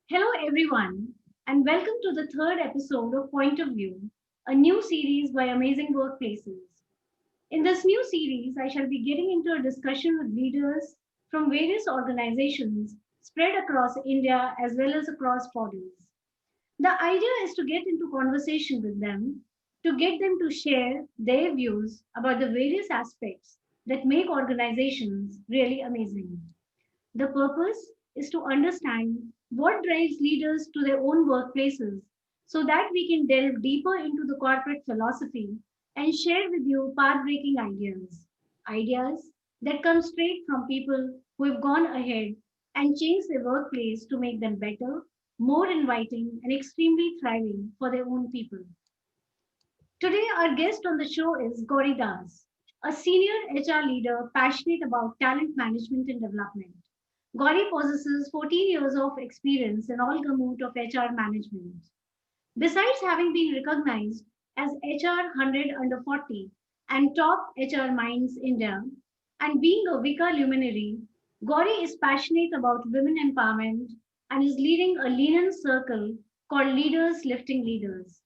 Hello, everyone, and welcome to the third episode of Point of View, a new series by Amazing Workplaces. In this new series, I shall be getting into a discussion with leaders from various organizations spread across India as well as across borders. The idea is to get into conversation with them, to get them to share their views about the various aspects that make organizations really amazing. The purpose is to understand what drives leaders to their own workplaces so that we can delve deeper into the corporate philosophy and share with you path breaking ideas. Ideas that come straight from people who have gone ahead and changed their workplace to make them better, more inviting, and extremely thriving for their own people. Today, our guest on the show is Gauri Das, a senior HR leader passionate about talent management and development. Gauri possesses 14 years of experience in all gamut of HR management. Besides having been recognized as HR 100 under 40 and top HR minds India, and being a Vika luminary, Gauri is passionate about women empowerment and is leading a Lean circle called Leaders Lifting Leaders.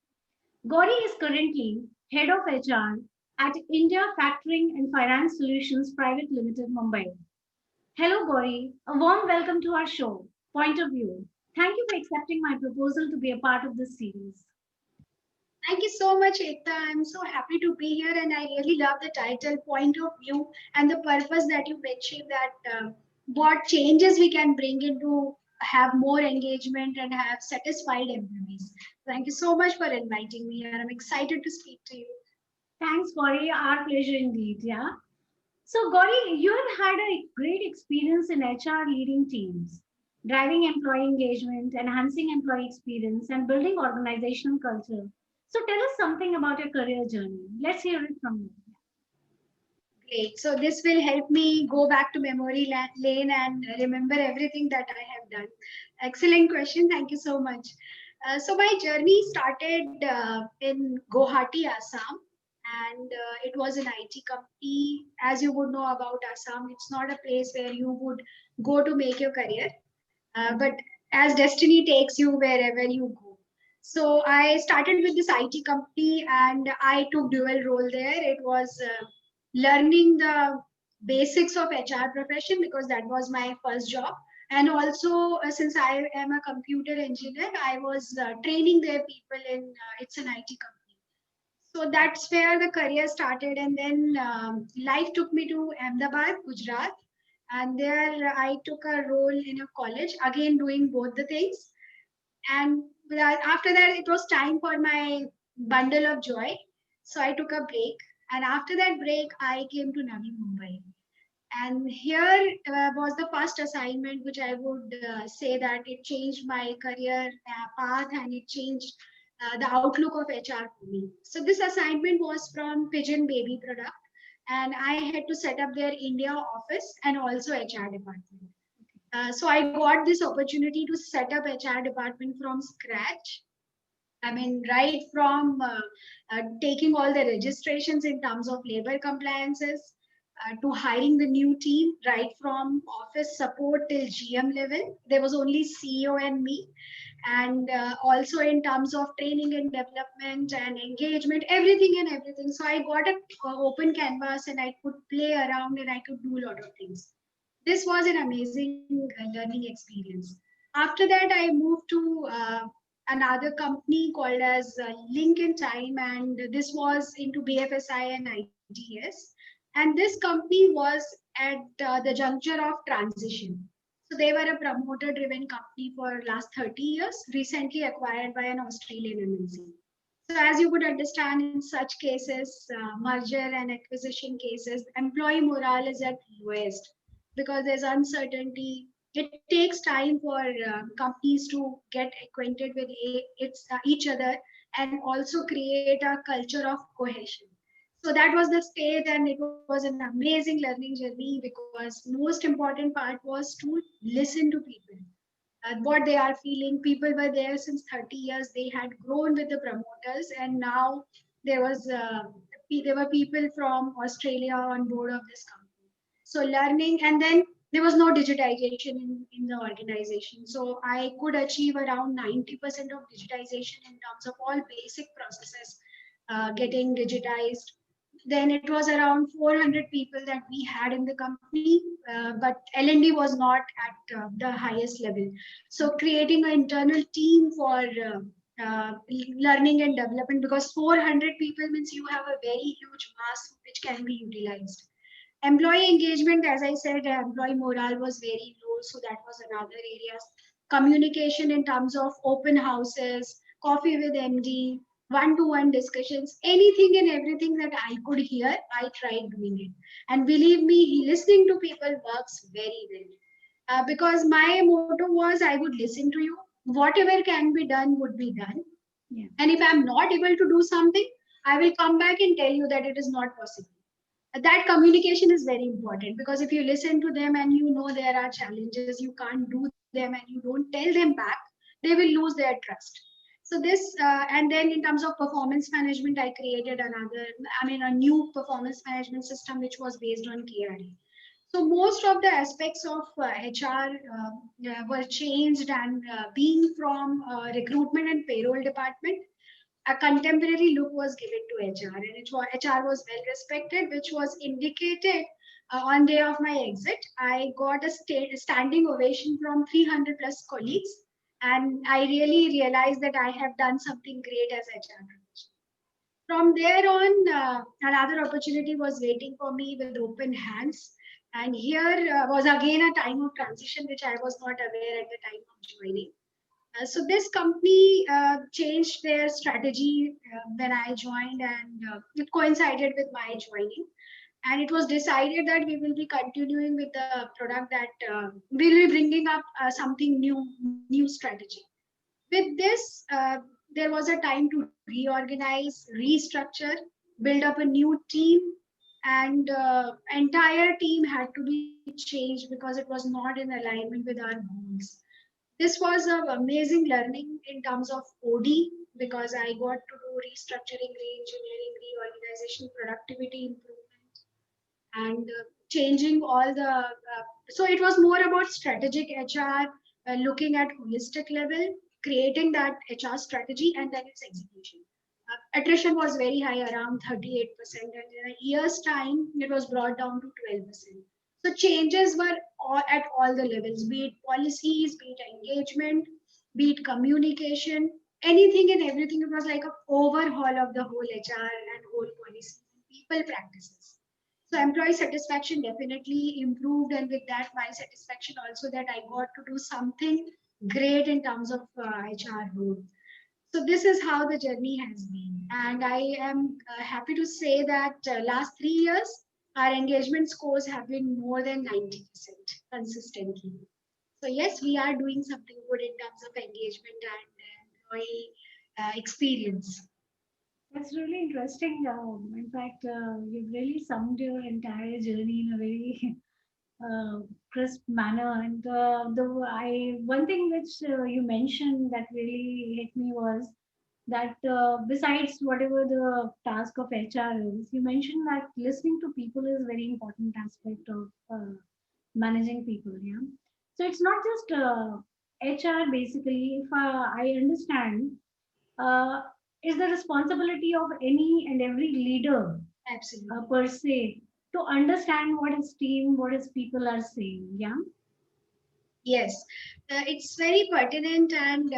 Gauri is currently head of HR at India Factoring and Finance Solutions Private Limited, Mumbai. Hello, Gauri. A warm welcome to our show, Point of View. Thank you for accepting my proposal to be a part of this series. Thank you so much, Ekta. I'm so happy to be here, and I really love the title, Point of View, and the purpose that you mentioned that what changes we can bring in to have more engagement and have satisfied employees. Thank you so much for inviting me here. I'm excited to speak to you. Thanks, Gauri. Our pleasure indeed. Yeah. So, Gauri, you have had a great experience in HR leading teams, driving employee engagement, enhancing employee experience, and building organizational culture. So, tell us something about your career journey. Let's hear it from you. Great. So this will help me go back to lane and remember everything that I have done. Excellent question. Thank you so much. So my journey started in Guwahati, Assam, and it was an IT company. As you would know about Assam, it's not a place where you would go to make your career, but as destiny takes you wherever you go. So I started with this IT company and I took dual role there. It was learning the basics of HR profession because that was my first job. And also, since I am a computer engineer, I was training their people in it's an IT company. So that's where the career started. And then life took me to Ahmedabad, Gujarat. And there I took a role in a college, again doing both the things. And after that, it was time for my bundle of joy. So I took a break. And after that break, I came to Navi Mumbai. And here was the first assignment, which I would say that it changed my career path and it changed the outlook of HR for me. So this assignment was from Pigeon Baby Product, and I had to set up their India office and also HR department. So I got this opportunity to set up HR department from scratch. I mean, right from taking all the registrations in terms of labor compliances to hiring the new team, right from office support till GM level. There was only CEO and me. And also in terms of training and development and engagement, everything and everything. So I got an open canvas and I could play around and I could do a lot of things. This was an amazing learning experience. After that, I moved to another company called as Lincoln Time, and this was into BFSI and ITS. And this company was at the juncture of transition. So they were a promoter-driven company for last 30 years, recently acquired by an Australian MNC. So as you would understand, in such cases, merger and acquisition cases, employee morale is at lowest because there's uncertainty. It takes time for companies to get acquainted with each other and also create a culture of cohesion. So that was the state, and it was an amazing learning journey because most important part was to listen to people, what they are feeling. People were there since 30 years. They had grown with the promoters, and now there was there were people from Australia on board of this company. So learning, and then there was no digitization in the organization. So I could achieve around 90% of digitization in terms of all basic processes getting digitized. Then it was around 400 people that we had in the company, but L&D was not at the highest level. So creating an internal team for learning and development, because 400 people means you have a very huge mass which can be utilized. Employee engagement, as I said, employee morale was very low, so that was another area. Communication in terms of open houses, coffee with MD, one-to-one discussions, anything and everything that I could hear, I tried doing it. And believe me, listening to people works very well. Because my motto was I would listen to you. Whatever can be done would be done. Yeah. And if I'm not able to do something, I will come back and tell you that it is not possible. That communication is very important, because if you listen to them and you know there are challenges, you can't do them and you don't tell them back, they will lose their trust. So this and then in terms of performance management, I created a new performance management system which was based on KRA. So most of the aspects of HR were changed, and being from recruitment and payroll department, a contemporary look was given to HR, and HR was well respected, which was indicated on day of my exit. I got a standing ovation from 300 plus colleagues, and I really realized that I have done something great as HR professional. From there on, another opportunity was waiting for me with open hands. And here was again a time of transition, which I was not aware at the time of joining. So this company changed their strategy when I joined, and it coincided with my joining. And it was decided that we will be continuing with the product that we'll be bringing up something new strategy. With this, there was a time to reorganize, restructure, build up a new team, and entire team had to be changed because it was not in alignment with our goals. This was an amazing learning in terms of OD, because I got to do restructuring, re-engineering, reorganization, productivity improvement, and changing all the. So it was more about strategic HR, looking at holistic level, creating that HR strategy, and then its execution. Attrition was very high, around 38%, and in a year's time, it was brought down to 12%. So changes were at all the levels, be it policies, be it engagement, be it communication, anything and everything. It was like an overhaul of the whole HR and whole policy, people practices. So employee satisfaction definitely improved, and with that, my satisfaction also, that I got to do something great in terms of HR role. So this is how the journey has been, and I am happy to say that last 3 years our engagement scores have been more than 90% consistently. So yes, we are doing something good in terms of engagement and employee experience. That's really interesting. In fact, you've really summed your entire journey in a very crisp manner. And one thing which you mentioned that really hit me was that besides whatever the task of HR is, you mentioned that listening to people is a very important aspect of managing people. Yeah. So it's not just HR basically. If I understand, uh, is the responsibility of any and every leader Absolutely. per se to understand what his team, what his people are saying. Yeah. Yes, it's very pertinent and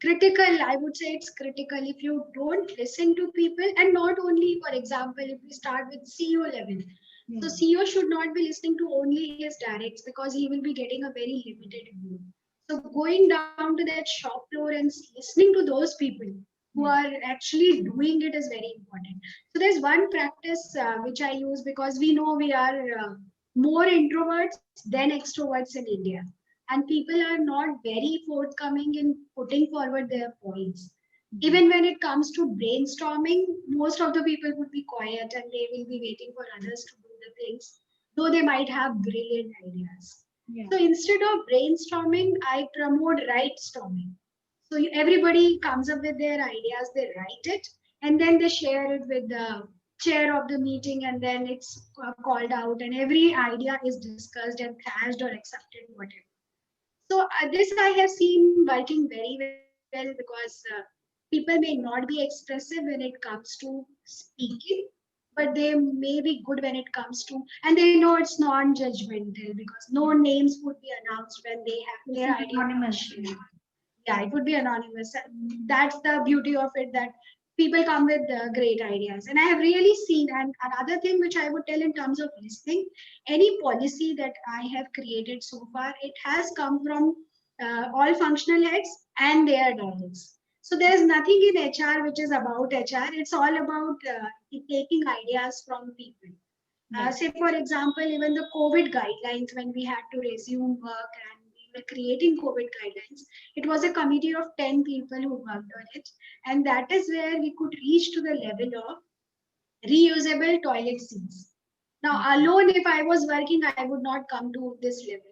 critical. I would say it's critical if you don't listen to people, and not only, for example, if we start with CEO level. So Yeah. CEO should not be listening to only his directs, because he will be getting a very limited view. So going down to that shop floor and listening to those people who Yeah. are actually doing it is very important. So there's one practice which I use, because we know we are more introverts than extroverts in India, and people are not very forthcoming in putting forward their points. Mhm. Even when it comes to brainstorming, most of the people would be quiet and they will be waiting for others to do the things, though they might have brilliant ideas. Yeah. So instead of brainstorming, I promote right storming. So everybody comes up with their ideas, they write it, and then they share it with the chair of the meeting, and then it's called out, and every idea is discussed and thrashed or accepted, whatever. So this I have seen working very well because people may not be expressive when it comes to speaking, but they may be good when it comes to, and they know it's non-judgmental because no names would be announced when they have This their is idea to anonymous. share. Yeah, it would be anonymous. That's the beauty of it, that people come with great ideas. And I have really seen, and another thing which I would tell in terms of listening, any policy that I have created so far, it has come from all functional heads and their directs. So there's nothing in HR which is about HR. It's all about taking ideas from people. Right. Say, for example, even the COVID guidelines, when we had to resume work and we were creating COVID guidelines, it was a committee of 10 people who worked on it. And that is where we could reach to the level of reusable toilet seats. Now, alone, if I was working, I would not come to this level.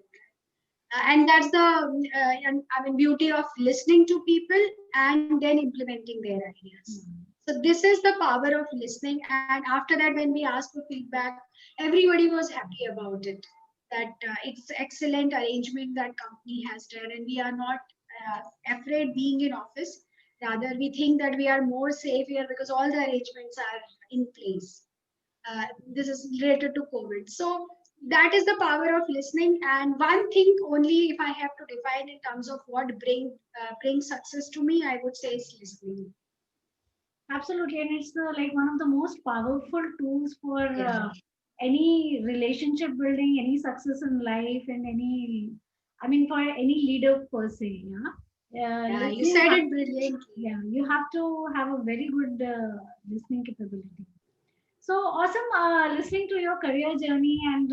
And that's the beauty of listening to people and then implementing their ideas. So this is the power of listening. And after that, when we asked for feedback, everybody was happy about it. That it's excellent arrangement that company has done, and we are not afraid being in office. Rather, we think that we are more safe here because all the arrangements are in place. This is related to COVID. So that is the power of listening. And one thing only, if I have to define in terms of what brings success to me, I would say is listening. Absolutely, and it's like one of the most powerful tools for Yeah. any relationship building, any success in life, and any, I mean, for any leader per se. Yeah, Yeah, you listening. said it brilliantly. Yeah, you have to have a very good listening capability. So awesome, listening to your career journey and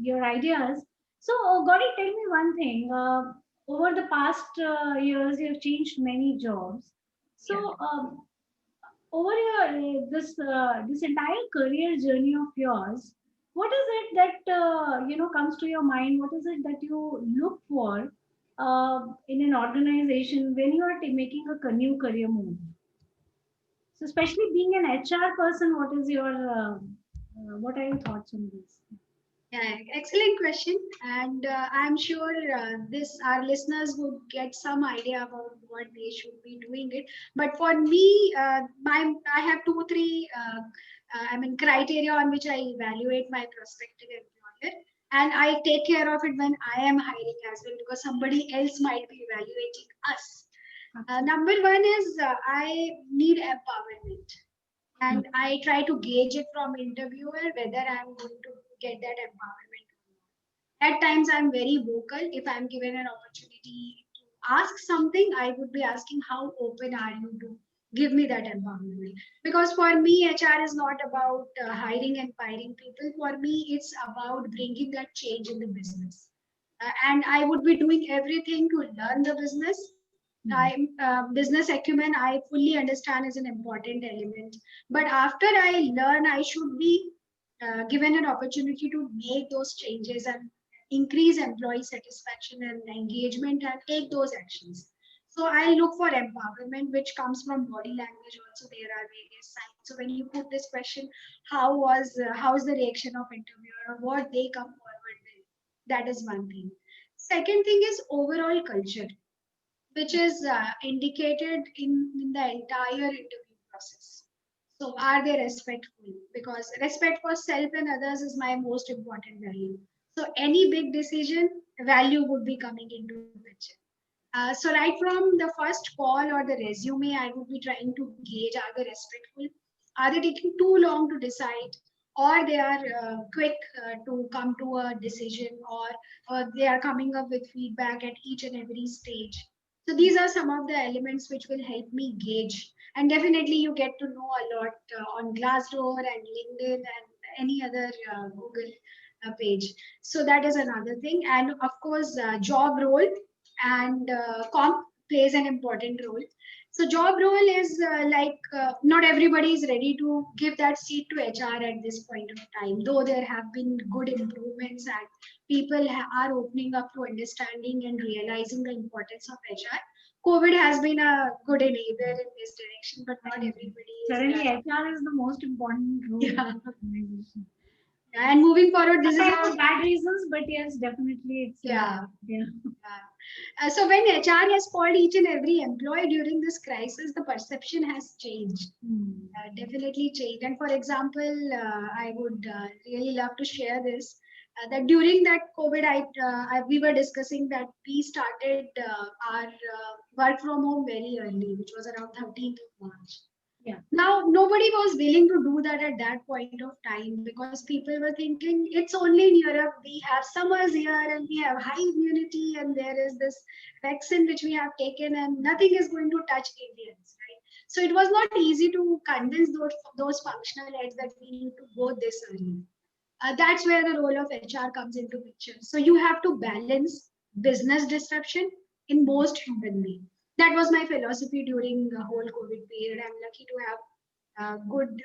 your ideas. So, Gauri, tell me one thing. Over the past years, you've changed many jobs. Yeah. So, over your this entire career journey of yours, what is it that comes to your mind? What is it that you look for in an organization when you are making a new career move? So, especially being an HR person, what are your thoughts on this? Yeah, excellent question, and I'm sure this our listeners would get some idea about what they should be doing it. But for me, my I have two, three, criteria on which I evaluate my prospective employer, and I take care of it when I am hiring as well, because somebody else might be evaluating us. Number one is I need empowerment, and I try to gauge it from interviewer whether I'm going to get that empowerment. At times, I'm very vocal. If I'm given an opportunity to ask something, I would be asking, how open are you to give me that empowerment? Because for me, HR is not about hiring and firing people. For me, it's about bringing that change in the business. And I would be doing everything to learn the business. Business acumen, I fully understand, is an important element. But after I learn, I should be given an opportunity to make those changes and increase employee satisfaction and engagement and take those actions. So I look for empowerment, which comes from body language. Also, there are various signs. So when you put this question, how's the reaction of interviewer or what they come forward with? That is one thing. Second thing is overall culture, which is indicated in the entire interview process. So, are they respectful? Because respect for self and others is my most important value. So, any big decision, value would be coming into picture. So, right from the first call or the resume, I would be trying to gauge, are they respectful? Are they taking too long to decide? Or they are quick to come to a decision, or they are coming up with feedback at each and every stage. So these are some of the elements which will help me gauge. And definitely you get to know a lot on Glassdoor and LinkedIn and any other Google page. So that is another thing. And of course, job role and comp plays an important role. So job role is not everybody is ready to give that seat to HR at this point of time, though there have been good improvements and people are opening up to understanding and realizing the importance of HR. COVID has been a good enabler in this direction, but not And everybody is. certainly, HR is the most important role in Yeah. the organization. And moving forward, this is For bad reasons, but yes, definitely it's yeah. yeah. So when HR has called each and every employee during this crisis, the perception has changed. Definitely changed. And for example, I would really love to share this. That during that COVID, we were discussing that we started our work from home very early, which was around 13th of March. Yeah. Now, nobody was willing to do that at that point of time because people were thinking it's only in Europe. We have summers here and we have high immunity, and there is this vaccine which we have taken, and nothing is going to touch Indians, right? So it was not easy to convince those functional heads that we need to go this early. That's where the role of HR comes into picture. So you have to balance business disruption in most human way. That was my philosophy during the whole COVID period. I'm lucky to have good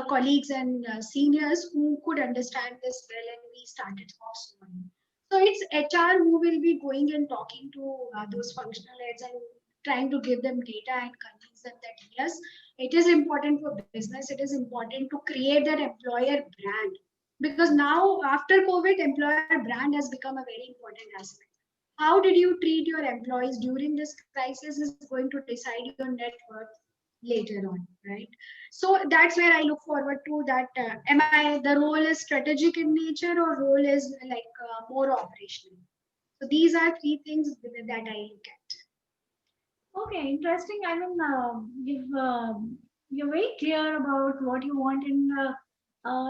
colleagues and seniors who could understand this well, and we started off slowly. So it's HR who will be going and talking to those functional heads and trying to give them data and convince them that yes, it is important for business. It is important to create that employer brand, because now after COVID, employer brand has become a very important aspect. How did you treat your employees during this crisis is going to decide your net worth later on, right? So that's where I look forward to that. Am I the role is strategic in nature or role is more operational? So these are three things that I look at. Okay, interesting. I mean, you're very clear about what you want, and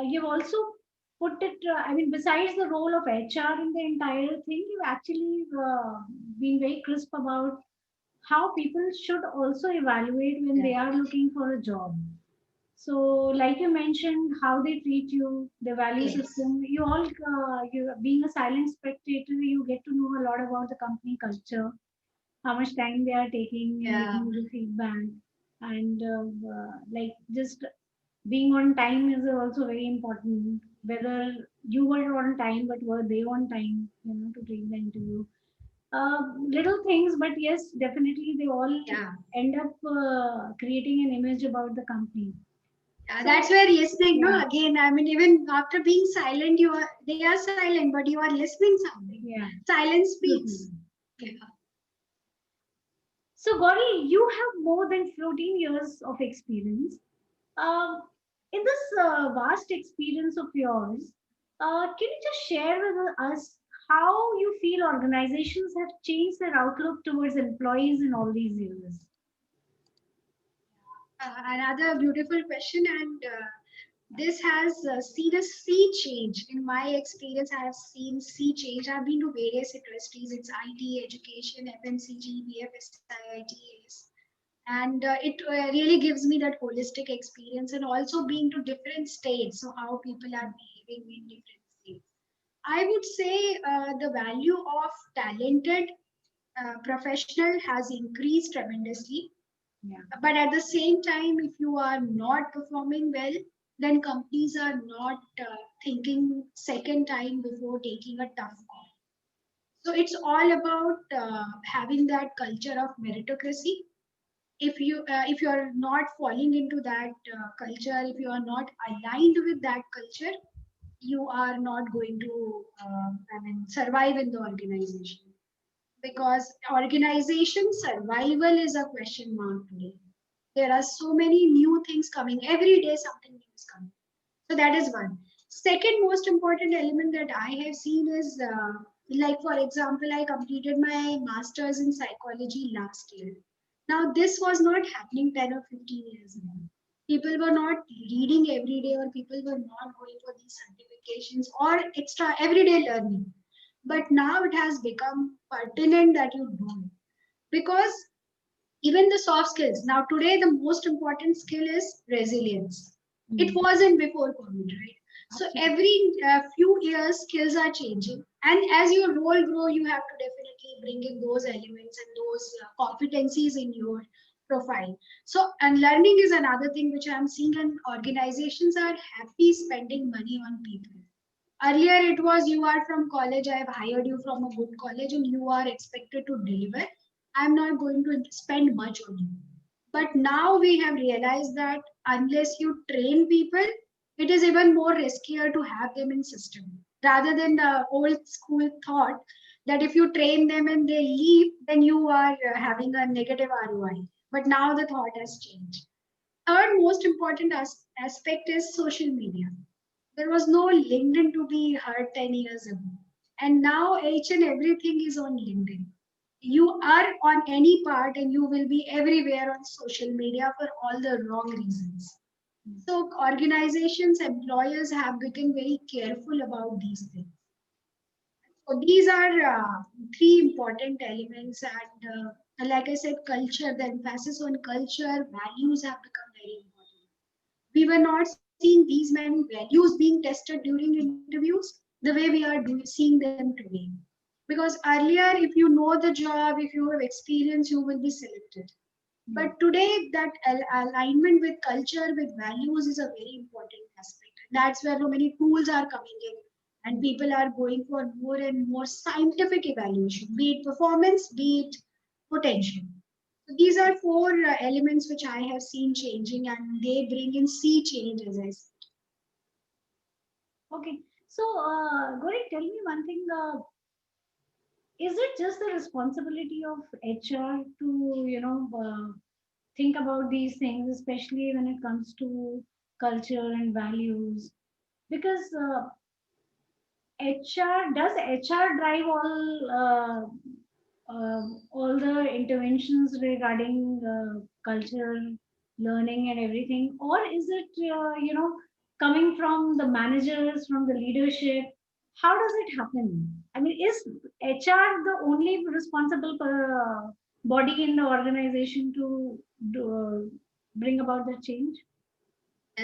you've also put it. I mean, besides the role of HR in the entire thing, you've actually been very crisp about how people should also evaluate when they are looking for a job. So, like you mentioned, how they treat you, the value system. You all, you being a silent spectator, you get to know a lot about the company culture, how much time they are taking in giving you the feedback, and like just being on time is also very important. Whether you were on time, but were they on time, to take the interview. Little things, but yes, definitely they all end up creating an image about the company. That's where listening, no? Again, I mean, even after being silent, they are silent, but you are listening something. Yeah. Silence speaks. Yeah. So, Gauri, you have more than 14 years of experience. Um, in this vast experience of yours, can you just share with us how you feel organizations have changed their outlook towards employees in all these years? Another beautiful question, and this has seen a sea change. In my experience, I have seen sea change. I've been to various industries. It's IT, education, FMCG, BFSI, ITAS. And it really gives me that holistic experience, and also being to different states, so how people are behaving in different states. I would say the value of talented professional has increased tremendously. Yeah. But at the same time, if you are not performing well, then companies are not thinking second time before taking a tough call. So it's all about having that culture of meritocracy. If you are not falling into that culture, if you are not aligned with that culture, you are not going to survive in the organization, because organization survival is a question mark today. There are so many new things coming every day, something new is coming. So that is one. Second most important element that I have seen is like, for example, I completed my master's in psychology last year. Now, this was not happening 10 or 15 years ago. People were not reading every day, or people were not going for these certifications or extra everyday learning. But now it has become pertinent that you do it, because even the soft skills. Now, today, the most important skill is resilience. It wasn't before COVID, right? So every few years, skills are changing, and as your role grow, you have to definitely bring in those elements and those competencies in your profile. So, and learning is another thing which I'm seeing, and organizations are happy spending money on people. Earlier, it was you are from college, I have hired you from a good college, and you are expected to deliver. I'm not going to spend much on you. But now we have realized that unless you train people, it is even more riskier to have them in system. Rather than the old school thought that if you train them and they leave, then you are having a negative ROI. But now the thought has changed. Third most important aspect is social media. There was no LinkedIn to be heard 10 years ago. And now each and everything is on LinkedIn. You are on any part and you will be everywhere on social media for all the wrong reasons. So organizations, employers have become very careful about these things. So these are three important elements, and like I said, culture. The emphasis on culture, values have become very important. We were not seeing these many values being tested during interviews the way we are seeing them today. Because earlier, if you know the job, if you have experience, you will be selected. But today, that alignment with culture, with values is a very important aspect. That's where so many tools are coming in, and people are going for more and more scientific evaluation, be it performance, be it potential. So these are four elements which I have seen changing, and they bring in sea change, as I said. Okay. So, Gauri, tell me one thing. Is it just the responsibility of HR to, think about these things, especially when it comes to culture and values? Because HR does HR drive all the interventions regarding culture, learning, and everything, or is it coming from the managers, from the leadership? How does it happen? I mean, is HR the only responsible body in the organization to bring about the change?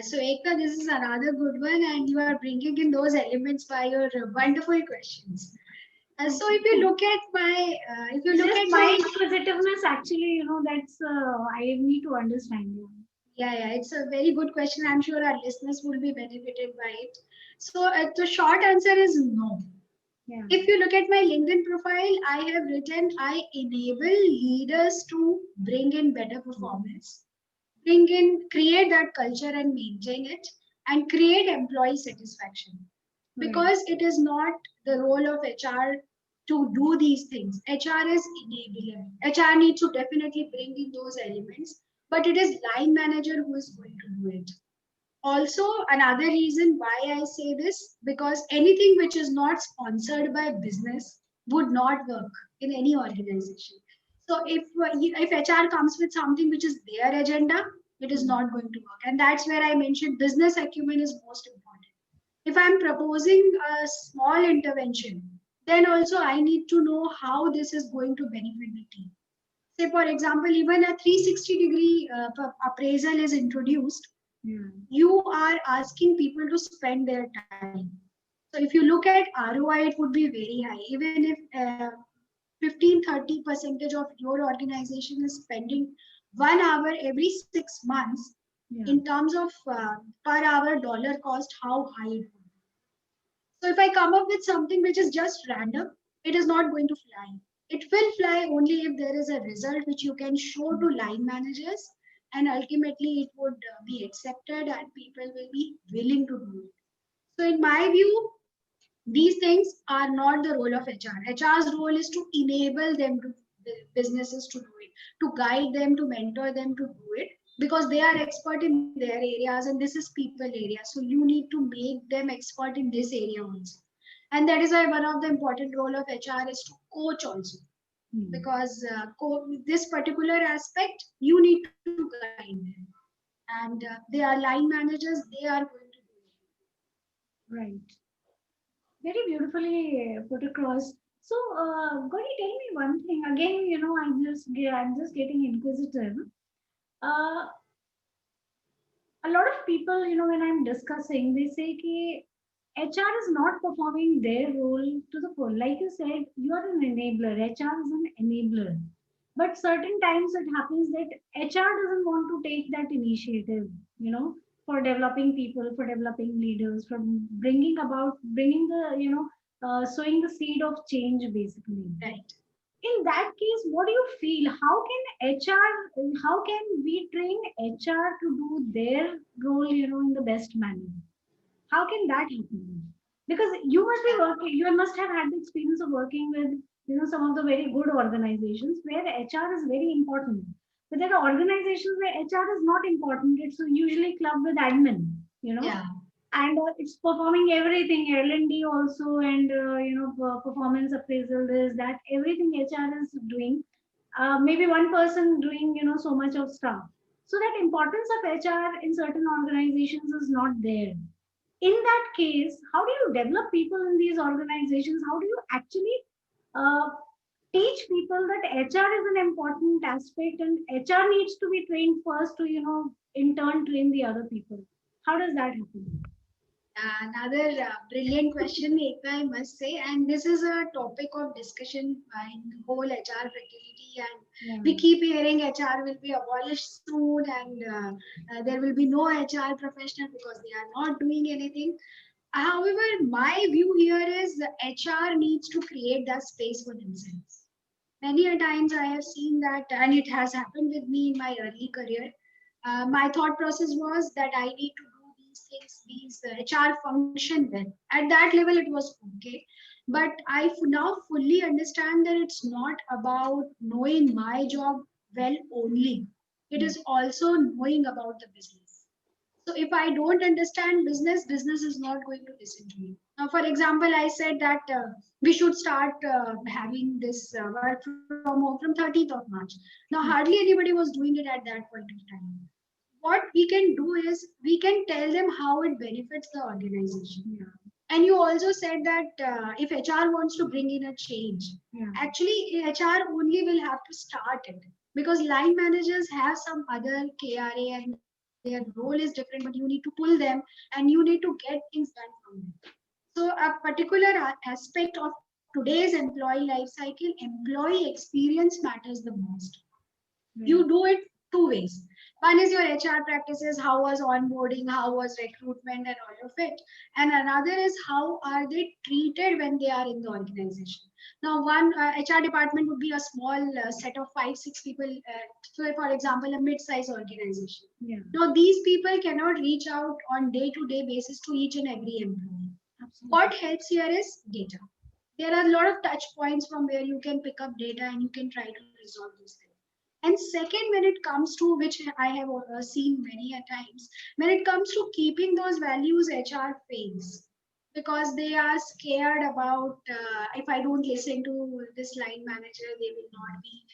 So, Ekta, this is another good one, and you are bringing in those elements by your wonderful questions. So, if you look at if you It's look just at my my inquisitiveness, actually, that's I need to understand you. Yeah, it's a very good question. I'm sure our listeners will be benefited by it. So, the short answer is no. Yeah. If you look at my LinkedIn profile, I have written I enable leaders to bring in better performance, create that culture and maintain it, and create employee satisfaction. Right. Because it is not the role of HR to do these things. HR is enabler. HR needs to definitely bring in those elements, but it is line manager who is going to do it. Also, another reason why I say this, because anything which is not sponsored by business would not work in any organization. So if HR comes with something which is their agenda, it is not going to work. And that's where I mentioned business acumen is most important. If I'm proposing a small intervention, then also I need to know how this is going to benefit the team. Say, for example, even a 360-degree appraisal is introduced, you are asking people to spend their time. So if you look at ROI, it would be very high. Even if 15-30% of your organization is spending 1 hour every 6 months, in terms of per hour dollar cost, how high it would be. So if I come up with something which is just random, it is not going to fly. It will fly only if there is a result which you can show to line managers, and ultimately it would be accepted and people will be willing to do it. So in my view, these things are not the role of HR. HR's role is to enable them to businesses to do it, to guide them, to mentor them to do it, because they are expert in their areas and this is people area. So you need to make them expert in this area also. And that is why one of the important role of HR is to coach also, because this particular aspect you need to guide them, and they are line managers, they are going to do it. Right. Very beautifully put across. So, Gauri, tell me one thing. Again, I'm just getting inquisitive. Uh, a lot of people, when I'm discussing, they say that HR is not performing their role to the full. Like you said, you are an enabler. HR is an enabler. But certain times it happens that HR doesn't want to take that initiative, for developing people, for developing leaders, for bringing the, sowing the seed of change basically. Right. In that case, what do you feel? How can we train HR to do their role, in the best manner? How can that happen? Because you must be working, you must have had the experience of working with, some of the very good organizations where HR is very important. But there are organizations where HR is not important. It's usually clubbed with admin, Yeah. and it's performing everything, L&D also, and performance appraisal, this, that, everything HR is doing. Maybe one person doing, so much of stuff. So that importance of HR in certain organizations is not there. In that case, how do you develop people in these organizations? How do you actually uh, teach people that HR is an important aspect and HR needs to be trained first to, in turn train the other people? How does that happen? Another brilliant question, Ekta, I must say, and this is a topic of discussion in the whole HR fraternity. And Yeah. we keep hearing HR will be abolished soon, and there will be no HR professional because they are not doing anything. However, my view here is the HR needs to create that space for themselves. Many a times I have seen that, and it has happened with me in my early career. My thought process was that I need to do these things, these HR function well. At that level, it was okay. But I now fully understand that it's not about knowing my job well only. It is also knowing about the business. So if I don't understand business, business is not going to listen to me. Now, for example, I said that we should start having this work from home from 13th of March. Now, hardly anybody was doing it at that point of time. What we can do is we can tell them how it benefits the organization. Yeah. And you also said that if HR wants to bring in a change, Yeah. actually HR only will have to start it because line managers have some other KRA and their role is different, but you need to pull them and you need to get things done from them. So a particular aspect of today's employee life cycle, employee experience matters the most. You Right. do it two ways. One is your HR practices, how was onboarding, how was recruitment, and all of it. And another is how are they treated when they are in the organization. Now, one HR department would be a small set of five, six people. So, for example, a mid-size organization. Yeah. Now, these people cannot reach out on day-to-day basis to each and every employee. Absolutely. What helps here is data. There are a lot of touch points from where you can pick up data and you can try to resolve these things. And second, when it comes to which I have seen many a times, when it comes to keeping those values, HR fails because they are scared about if I don't listen to this line manager, they will not be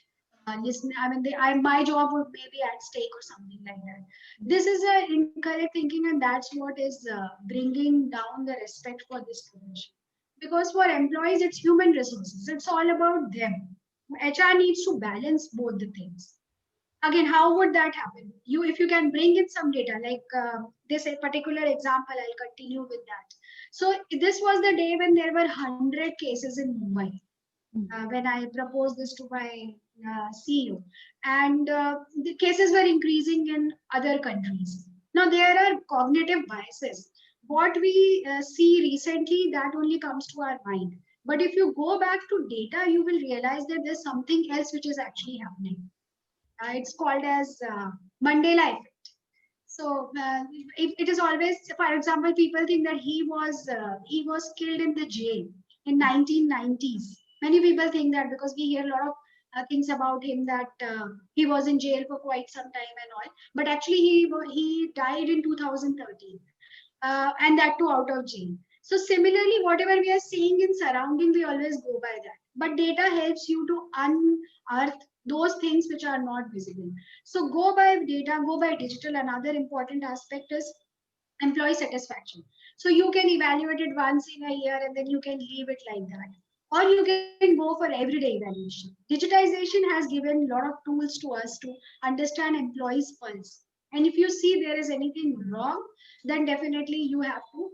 listening. I mean, my job would maybe at stake or something like that. This is a incorrect thinking, and that's what is bringing down the respect for this profession. Because for employees, it's human resources. It's all about them. HR needs to balance both the things. Again, how would that happen? You, if you can bring in some data, like this a particular example, I'll continue with that. So this was the day when there were 100 cases in Mumbai. When I proposed this to my CEO, and the cases were increasing in other countries. Now there are cognitive biases. What we see recently, that only comes to our mind. But if you go back to data, you will realize that there's something else which is actually happening. It's called as Mandela effect. So it is always, for example, people think that he was killed in the jail in 1990s. Many people think that because we hear a lot of things about him that he was in jail for quite some time and all. But actually, he died in 2013, and that too out of jail. So similarly, whatever we are seeing in surrounding, we always go by that. But data helps you to unearth those things which are not visible. So go by data, go by digital. Another important aspect is employee satisfaction. So you can evaluate it once in a year and then you can leave it like that. Or you can go for everyday evaluation. Digitization has given a lot of tools to us to understand employees' pulse. And if you see there is anything wrong, then definitely you have to,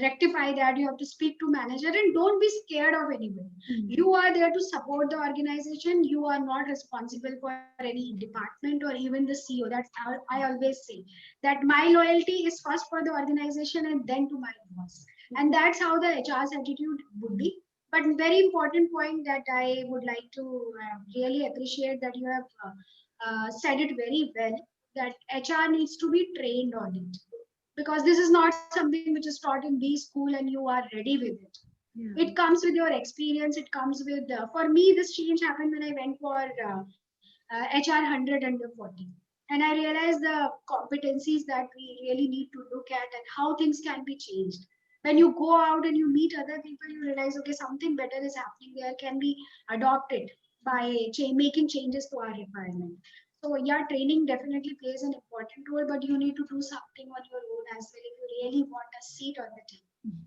rectify that. You have to speak to manager, and don't be scared of anybody. You are there to support the organization. You are not responsible for any department or even the CEO. That's how I always say that my loyalty is first for the organization and then to my boss. And that's how the HR's attitude would be. But very important point that I would like to really appreciate that you have said it very well, that HR needs to be trained on it, because this is not something which is taught in B school and you are ready with it. It comes with your experience. It comes with, for me, this change happened when I went for HR 100 under 40. And I realized the competencies that we really need to look at and how things can be changed. When you go out and you meet other people, you realize, okay, something better is happening there, can be adopted by making changes to our requirement. So yeah, training definitely plays an important role, but you need to do something on your own as well if you really want a seat on the team.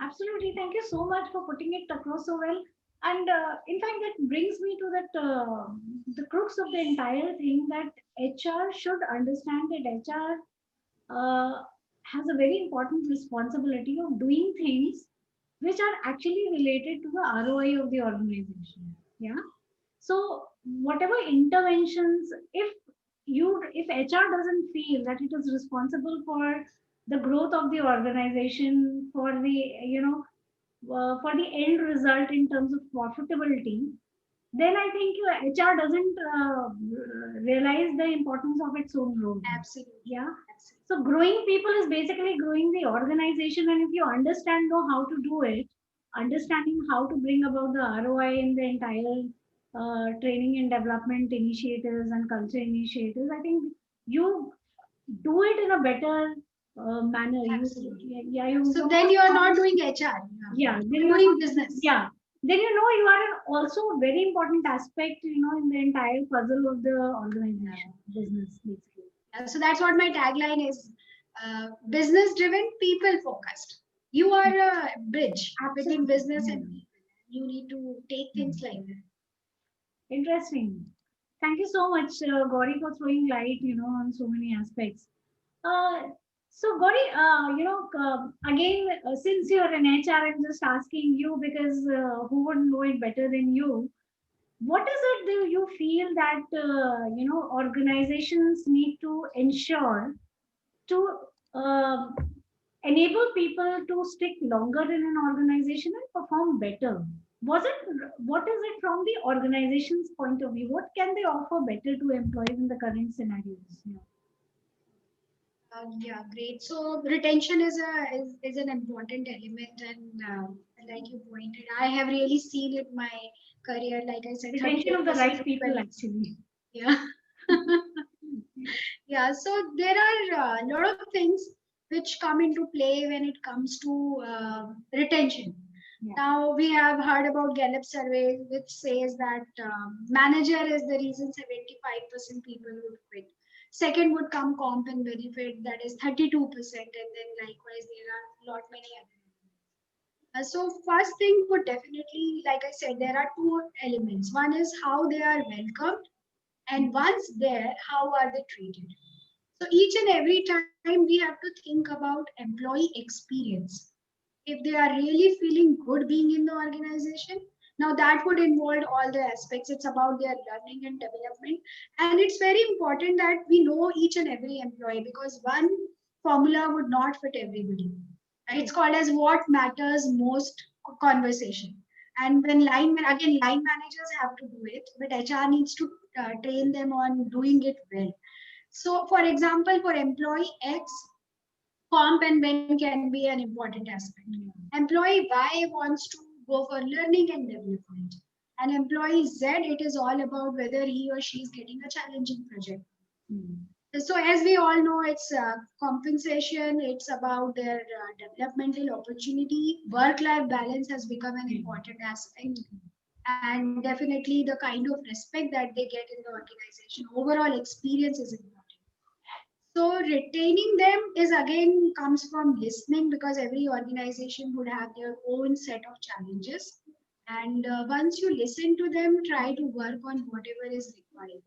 Absolutely. Thank you so much for putting it across so well. And in fact, that brings me to that the crux of the entire thing, that HR should understand that HR has a very important responsibility of doing things which are actually related to the ROI of the organization. Yeah. So whatever interventions, if HR doesn't feel that it is responsible for the growth of the organization, for the for the end result in terms of profitability, then I think HR doesn't realize the importance of its own role. Absolutely. Yeah. Absolutely. So growing people is basically growing the organization, and if you know how to do it, understanding how to bring about the ROI in the entire training and development initiatives and culture initiatives, I think you do it in a better manner. Absolutely. You so then you are not doing HR. Yeah, then you're doing business. Yeah, then you are also a very important aspect, in the entire puzzle of the organization, business basically. So that's what my tagline is: business driven, people focused. You are a bridge between business and people. You need to take things like that. Interesting. Thank you so much, Gauri, for throwing light, on so many aspects. Uh, so, Gauri, again, since you're an HR, I'm just asking you because who would know it better than you? What is it do you feel that organizations need to ensure to enable people to stick longer in an organization and perform better? What is it from the organization's point of view? What can they offer better to employees in the current scenarios? Yeah, great. So retention is an important element, and like you pointed, I have really seen it my career. Like I said, Retention of the right people, actually. Yeah. Yeah. So there are a lot of things which come into play when it comes to retention. Yeah. Now we have heard about Gallup survey, which says that manager is the reason 75% people would quit. Second would come comp and benefit, that is 32%, and then likewise there are a lot many other. So first thing would definitely, like I said, there are two elements. One is how they are welcomed, and once there, how are they treated. So each and every time we have to think about employee experience. If they are really feeling good being in the organization, now that would involve all the aspects. It's about their learning and development. And it's very important that we know each and every employee, because one formula would not fit everybody. It's called as what matters most conversation. And when line managers have to do it, but HR needs to train them on doing it well. So, for example, for employee X, comp and ben can be an important aspect. Employee Y wants to go for learning and development. And employee Z, it is all about whether he or she is getting a challenging project. So as we all know, it's compensation, it's about their developmental opportunity. Work-life balance has become an important aspect. And definitely the kind of respect that they get in the organization. Overall experience is important. So retaining them is again comes from listening, because every organization would have their own set of challenges. And once you listen to them, try to work on whatever is required.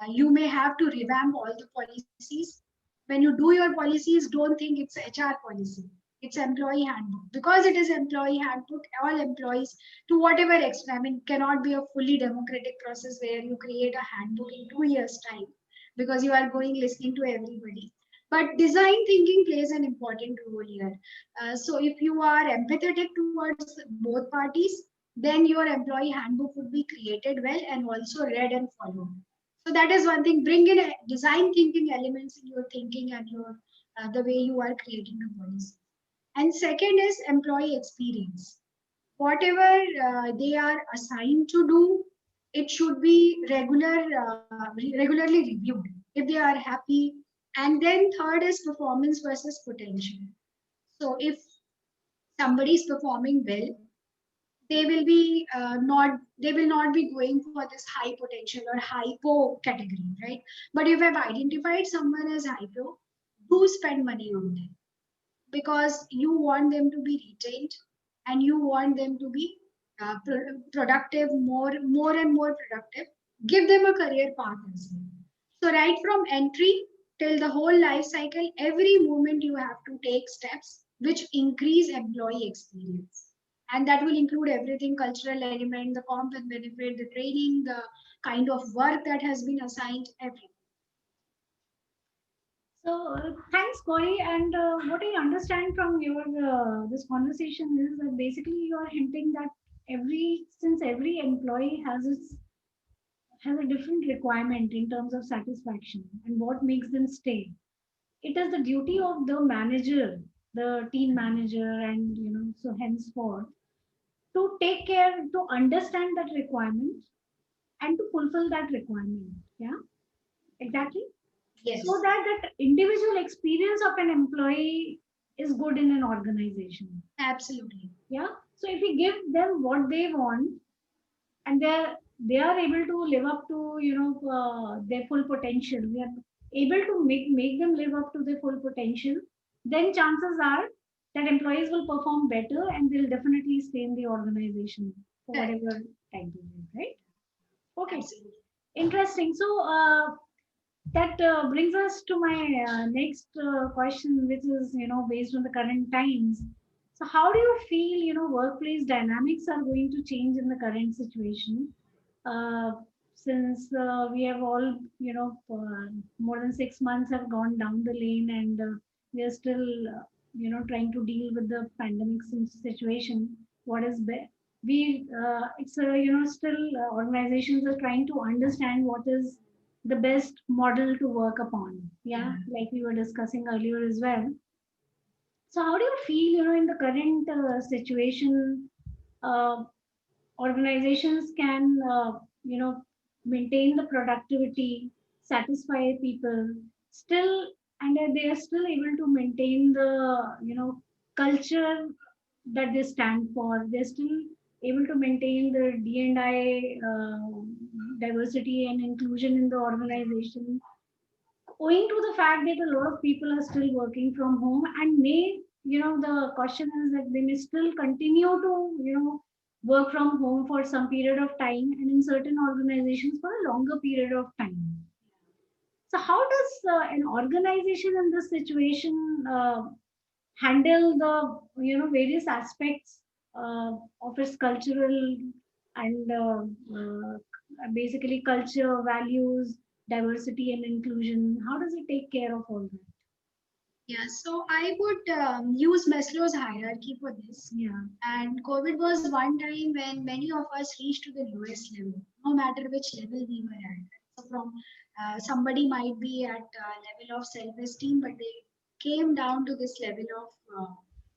You may have to revamp all the policies. When you do your policies, don't think it's HR policy. It's employee handbook. Because it is employee handbook, all employees, to whatever extent, I mean, cannot be a fully democratic process where you create a handbook in 2 years' time because you are going listening to everybody. But design thinking plays an important role here. So if you are empathetic towards both parties, then your employee handbook would be created well and also read and followed. So that is one thing. Bring in a design thinking elements in your thinking and your the way you are creating a policy. And second is employee experience. Whatever they are assigned to do, it should be regularly reviewed if they are happy. And then third is performance versus potential. So if somebody is performing well, they will not be going for this high potential or hypo category, right? But if I've identified someone as hypo, do spend money on them because you want them to be retained and you want them to be productive, more and more productive. Give them a career path as well. So right from entry till the whole life cycle, every moment you have to take steps which increase employee experience. And that will include everything: cultural element, the comp and benefit, the training, the kind of work that has been assigned, everything. So thanks, Gauri. And what I understand from your this conversation is that basically you are hinting that every employee has a different requirement in terms of satisfaction and what makes them stay. It is the duty of the manager, the team manager, and so henceforth to take care to understand that requirement and to fulfill that requirement. Yeah, exactly. So Yes, that that individual experience of an employee is good in an organization. absolutely. Yeah. So if we give them what they want and they are able to live up to their full potential, we are able to make them live up to their full potential, then chances are that employees will perform better and they'll definitely stay in the organization for Correct. whatever time period, right? Okay, Absolutely. interesting. So that brings us to my next question, which is based on the current times. So how do you feel workplace dynamics are going to change in the current situation? uh, since we have all more than 6 months have gone down the lane, and we are still trying to deal with the pandemic situation. What is we it's still organizations are trying to understand what is the best model to work upon. Yeah, like we were discussing earlier as well. So how do you feel in the current situation, uh, organizations can maintain the productivity, satisfy people still, and they are still able to maintain the culture that they stand for. They're still able to maintain the D&I, diversity and inclusion in the organization, owing to the fact that a lot of people are still working from home and may, the question is that they may still continue to work from home for some period of time, and in certain organizations for a longer period of time. So how does an organization in this situation handle the various aspects of its cultural and basically culture, values, diversity and inclusion? How does it take care of all that? Yeah, so I would use Maslow's hierarchy for this. Yeah. And COVID was one time when many of us reached to the lowest level, no matter which level we were at. So from somebody might be at level of self-esteem, but they came down to this level of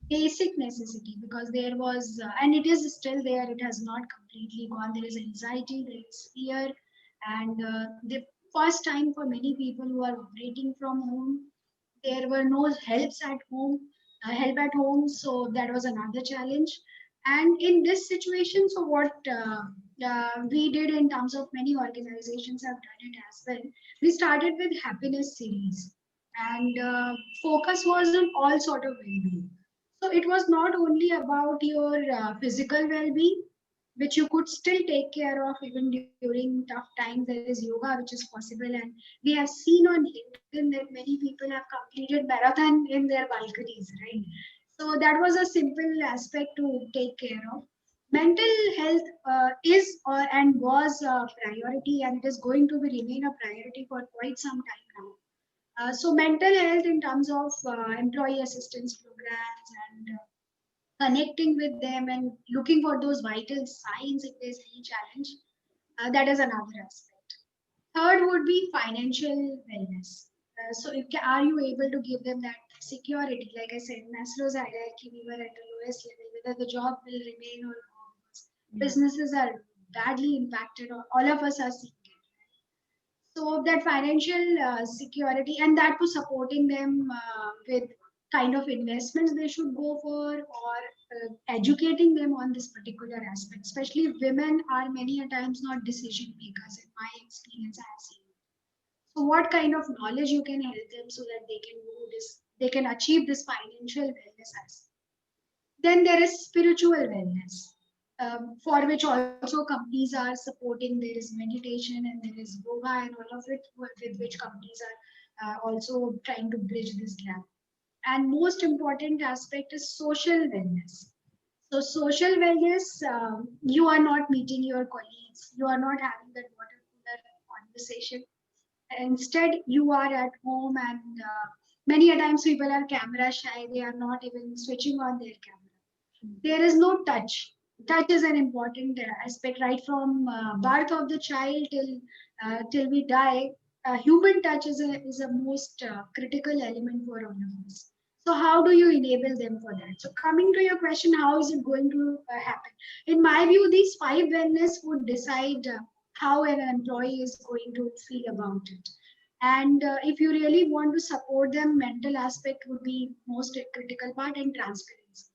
basic necessity because there was, and it is still there. It has not completely gone. There is anxiety, there is fear, and the first time for many people who are operating from home, there were no help at home, so that was another challenge. And in this situation, so what we did in terms of many organizations have done it as well. We started with happiness series, and focus was on all sort of well-being. So it was not only about your physical well-being, which you could still take care of even during tough times. There is yoga, which is possible, and we have seen on LinkedIn that many people have completed marathon in their balconies, right? So that was a simple aspect to take care of. Mental health is and was a priority, and it is going to be remain a priority for quite some time now. So mental health in terms of employee assistance programs and connecting with them and looking for those vital signs if there's any challenge, that is another aspect. Third would be financial wellness. So if, are you able to give them that security? Like I said, Maslow's hierarchy, we were at the lowest level, whether the job will remain or not. Yeah. Businesses are badly impacted, or all of us are seeing it. So that financial security, and that to supporting them with kind of investments they should go for, or educating them on this particular aspect. Especially women are many a times not decision makers. In my experience, I have seen. So what kind of knowledge you can help them so that they can do this, they can achieve this financial wellness aspect. Then there is spiritual wellness, for which also companies are supporting. There is meditation and there is yoga and all of it, with which companies are also trying to bridge this gap. And most important aspect is social wellness. So social wellness, you are not meeting your colleagues, you are not having that water cooler conversation. Instead, you are at home, and many a times people are camera shy. They are not even switching on their camera. There is no touch. Touch is an important aspect, right from birth of the child till we die. Human touch is a most critical element for all of us. So how do you enable them for that? So coming to your question, how is it going to happen? In my view, these five wellness would decide how an employee is going to feel about it. And if you really want to support them, mental aspect would be most critical part, and transparency.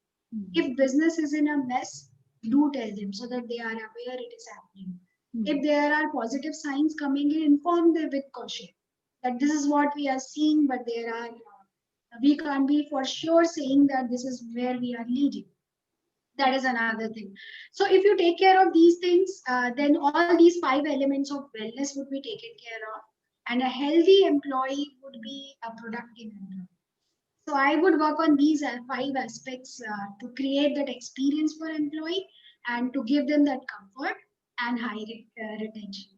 If business is in a mess, do tell them so that they are aware it is happening. If there are positive signs coming in, inform them with caution that this is what we are seeing, but there are, we can't be for sure saying that this is where we are leading. That is another thing. So if you take care of these things, then all these five elements of wellness would be taken care of, and a healthy employee would be a productive employee. So I would work on these five aspects to create that experience for employee and to give them that comfort and high retention.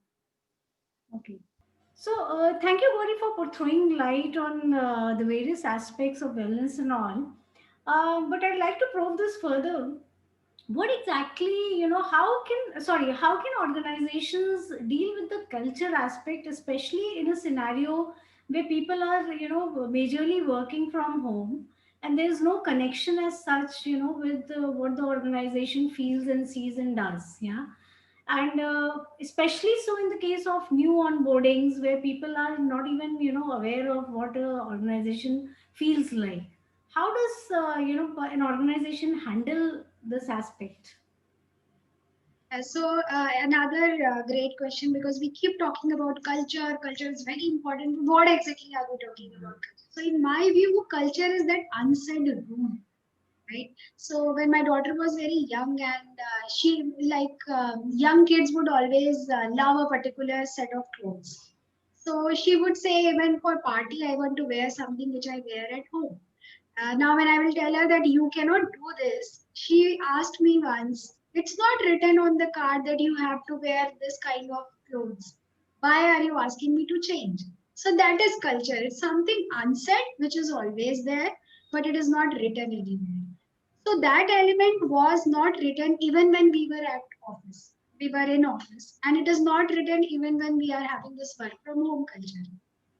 Okay. So, thank you, Gauri, for throwing light on the various aspects of wellness and all. But I'd like to probe this further. What exactly, how can organizations deal with the culture aspect, especially in a scenario where people are, majorly working from home and there's no connection as such, with what the organization feels and sees and does. Yeah. And especially so in the case of new onboardings where people are not even aware of what a organization feels like. How does an organization handle this aspect? Another great question, because we keep talking about culture. Culture is very important. What exactly are we talking about? So in my view, culture is that unsaid rule, right? So when my daughter was very young, and she like young kids would always love a particular set of clothes. So she would say, even for party, I want to wear something which I wear at home. Now, when I will tell her that you cannot do this, she asked me once, it's not written on the card that you have to wear this kind of clothes. Why are you asking me to change? So that is culture. It's something unsaid, which is always there, but it is not written anywhere. So that element was not written even when we were at office. We were in office, and it is not written even when we are having this work from home culture.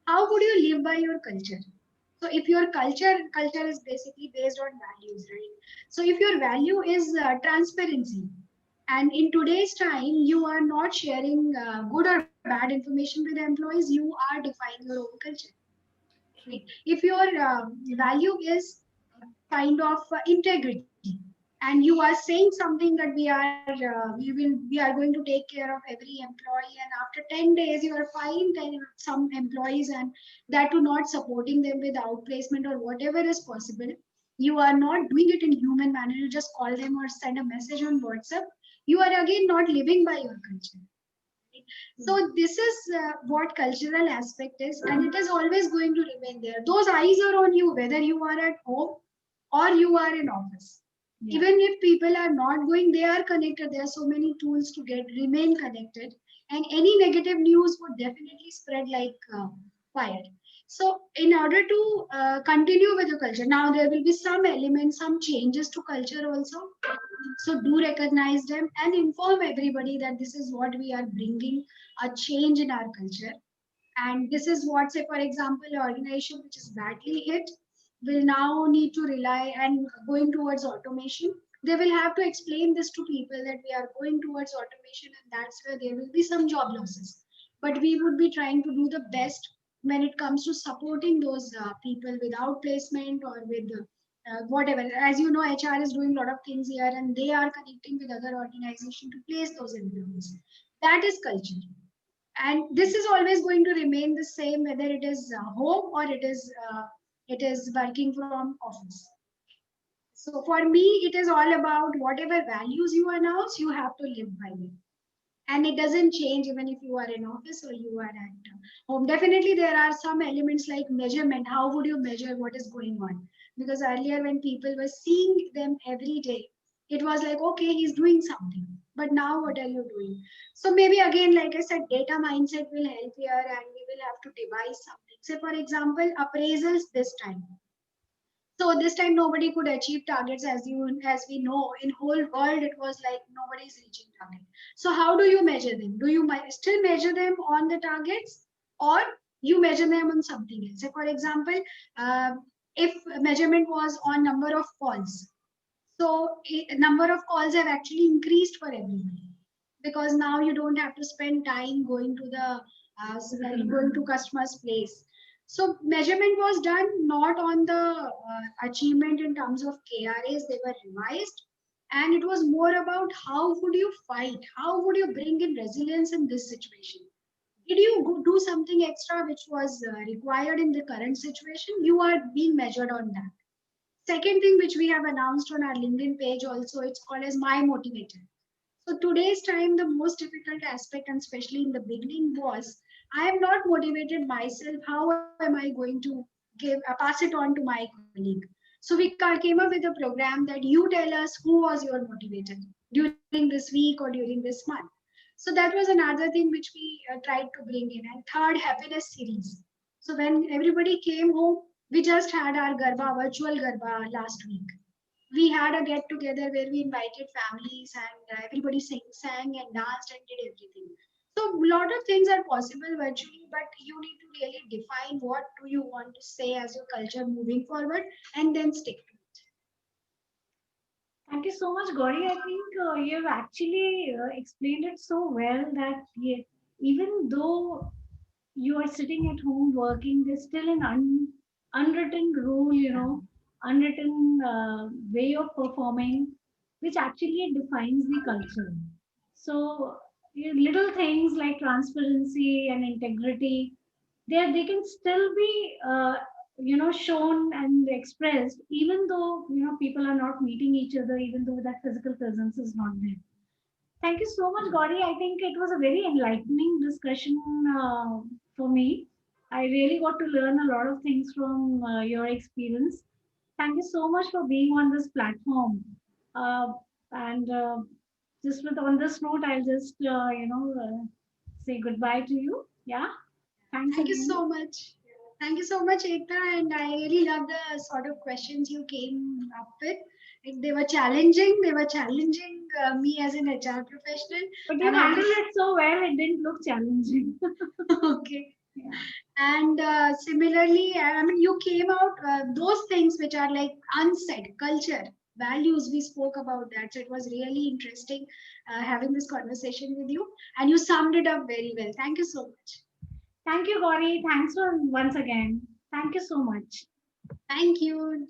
How would you live by your culture? So if your culture is basically based on values, right? So if your value is transparency, and in today's time you are not sharing good or bad information with employees, you are defining your own culture, right? True. If your value is kind of integrity, and you are saying something that we are going to take care of every employee, and after 10 days you are firing some employees, and that to not supporting them with outplacement or whatever is possible, you are not doing it in human manner, you just call them or send a message on WhatsApp, you are again not living by your culture. True. So this is what cultural aspect is, and it is always going to remain there. Those eyes are on you, whether you are at home or you are in office. Yeah. Even if people are not going, they are connected. There are so many tools to get remain connected, and any negative news would definitely spread like fire. So, in order to continue with the culture, now there will be some elements, some changes to culture also. So, do recognize them and inform everybody that this is what we are bringing a change in our culture. And this is what, say, for example, an organization which is badly hit will now need to rely and going towards automation. They will have to explain this to people that we are going towards automation, and that's where there will be some job losses. But we would be trying to do the best when it comes to supporting those people without placement or with whatever. As you know, HR is doing a lot of things here, and they are connecting with other organizations to place those employees. That is culture, and this is always going to remain the same whether it is home or it is working from office. So for me, it is all about whatever values you announce, you have to live by them, and it doesn't change even if you are in office or you are at home. Definitely there are some elements like measurement. How would you measure what is going on? Because earlier when people were seeing them every day, it was like, okay, he's doing something, but now what are you doing? So maybe again, like I said, data mindset will help here, and we will have to devise something. Say for example, appraisals this time. So this time nobody could achieve targets, as we know in whole world it was like nobody's reaching target. So how do you measure them? Do you still measure them on the targets, or you measure them on something else? So for example, uh, if measurement was on number of calls, so number of calls have actually increased for everybody, because now you don't have to spend time going to the going to customer's place. So measurement was done not on the achievement in terms of KRAs, they were revised, and it was more about how would you fight, how would you bring in resilience in this situation. Did you do something extra which was required in the current situation? You are being measured on that. Second thing which we have announced on our LinkedIn page also, it's called as My Motivator. So today's time, the most difficult aspect, and especially in the beginning, was I am not motivated myself. How am I going to pass it on to my colleague? So we came up with a program that you tell us who was your motivator during this week or during this month. So that was another thing which we tried to bring in. And third, happiness series. So when everybody came home, we just had our Garba, virtual Garba last week. We had a get together where we invited families, and everybody sang and danced and did everything. So a lot of things are possible virtually, but you need to really define what do you want to say as your culture moving forward, and then stick to it. Thank you so much, Gauri. I think you have actually explained it so well that even though you are sitting at home working, there's still an unwritten rule, unwritten way of performing, which actually defines the culture. So little things like transparency and integrity, they can still be shown and expressed, even though people are not meeting each other, even though that physical presence is not there. Thank you so much, Gauri. I think it was a very enlightening discussion for me. I really got to learn a lot of things from your experience. Thank you so much for being on this platform. Uh, and just with on this note, I'll just say goodbye to you. Yeah. Thanks Thank you again. so much. Thank you so much, Ekta. And I really love the sort of questions you came up with. Like, they were challenging. They were challenging me as an HR professional. But you And I handled just, it so well, it didn't look challenging. okay. Yeah. And similarly, I mean, you came out those things which are like unsaid culture, values. We spoke about that. So it was really interesting having this conversation with you. And you summed it up very well. Thank you so much. Thank you, Gauri. Thanks for once again. Thank you so much. Thank you.